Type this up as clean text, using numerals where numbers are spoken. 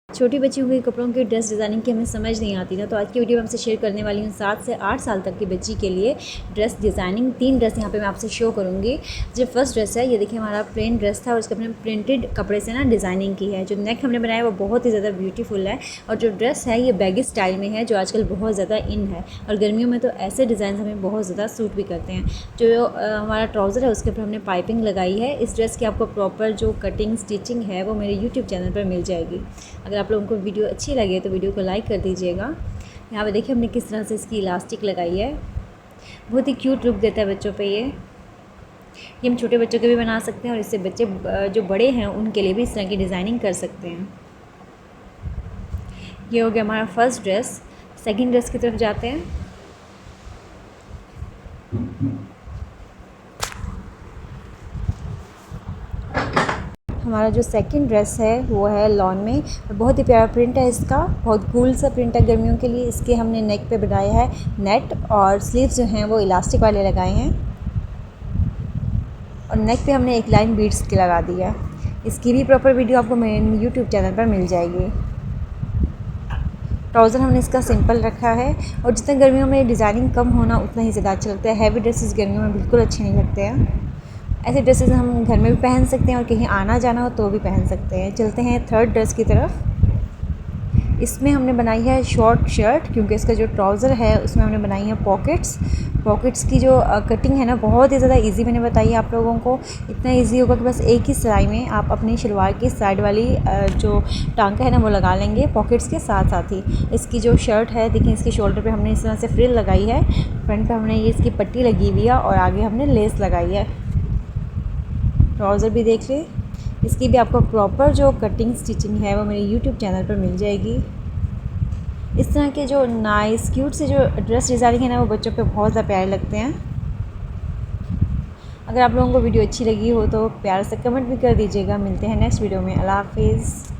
छोटी बच्चियों के कपड़ों की ड्रेस डिज़ाइनिंग की हमें समझ नहीं आती ना, तो आज की वीडियो में आपसे शेयर करने वाली हूँ 7 से 8 साल तक की बच्ची के लिए ड्रेस डिज़ाइनिंग। 3 ड्रेस यहाँ पे मैं आपसे शो करूँगी। जो फर्स्ट ड्रेस है ये देखिए, हमारा प्लेन ड्रेस था और उसके अपने प्रिंटेड कपड़े से ना डिज़ाइनिंग की है। जो नेक हमने बनाया वो बहुत ही ज़्यादा ब्यूटीफुल है और जो ड्रेस है ये बैगी स्टाइल में है, जो आजकल बहुत ज़्यादा इन है और गर्मियों में तो ऐसे डिज़ाइन हमें बहुत ज़्यादा सूट भी करते हैं। जो हमारा ट्राउज़र है उसके ऊपर हमने पाइपिंग लगाई है। इस ड्रेस की आपको प्रॉपर जो कटिंग स्टिचिंग है वो मेरे यूट्यूब चैनल पर मिल जाएगी। अगर आप लोगों को वीडियो अच्छी लगे तो वीडियो को लाइक कर दीजिएगा। यहाँ पे देखिए हमने किस तरह से इसकी इलास्टिक लगाई है, बहुत ही क्यूट लुक देता है बच्चों पे ये हम छोटे बच्चों के भी बना सकते हैं और इससे बच्चे जो बड़े हैं उनके लिए भी इस तरह की डिज़ाइनिंग कर सकते हैं। ये हो गया हमारा फर्स्ट ड्रेस। सेकंड ड्रेस की तरफ जाते हैं। हमारा जो सेकंड ड्रेस है वो है लॉन में, बहुत ही प्यारा प्रिंट है इसका, बहुत कूल सा प्रिंट है गर्मियों के लिए। इसके हमने नेक पे बनाया है नेट और स्लीव्स जो हैं वो इलास्टिक वाले लगाए हैं और नेक पे हमने एक लाइन बीड्स की लगा दी है। इसकी भी प्रॉपर वीडियो आपको मेरे यूट्यूब चैनल पर मिल जाएगी। ट्राउज़र हमने इसका सिंपल रखा है और जितना गर्मियों में डिज़ाइनिंग कम होना उतना ही ज़्यादा अच्छा लगता है। हैवी ड्रेसेस गर्मियों में बिल्कुल अच्छे नहीं लगते हैं। ऐसे ड्रेसेस हम घर में भी पहन सकते हैं और कहीं आना जाना हो तो भी पहन सकते हैं। चलते हैं थर्ड ड्रेस की तरफ। इसमें हमने बनाई है शॉर्ट शर्ट, क्योंकि इसका जो ट्राउज़र है उसमें हमने बनाई है पॉकेट्स की जो कटिंग है ना बहुत ही ज़्यादा इजी मैंने बताई है आप लोगों को। इतना इजी होगा कि बस एक ही सिलाई में आप अपनी शलवार की साइड वाली जो टांका है ना वो लगा लेंगे पॉकेट्स के साथ साथ ही। इसकी जो शर्ट है देखिए, इसके शोल्डर पे हमने इस तरह से फ्रिल लगाई है, फ्रंट पे हमने ये इसकी पट्टी लगी हुई है और आगे हमने लेस लगाई है। ट्राउज़र भी देख लें, इसकी भी आपको प्रॉपर जो कटिंग स्टिचिंग है वो मेरे यूट्यूब चैनल पर मिल जाएगी। इस तरह के जो नाइस क्यूट से जो ड्रेस डिज़ाइनिंग है ना वो बच्चों पे बहुत ज़्यादा प्यारे लगते हैं। अगर आप लोगों को वीडियो अच्छी लगी हो तो प्यार से कमेंट भी कर दीजिएगा। मिलते हैं नेक्स्ट वीडियो में। अल्लाह हाफिज़।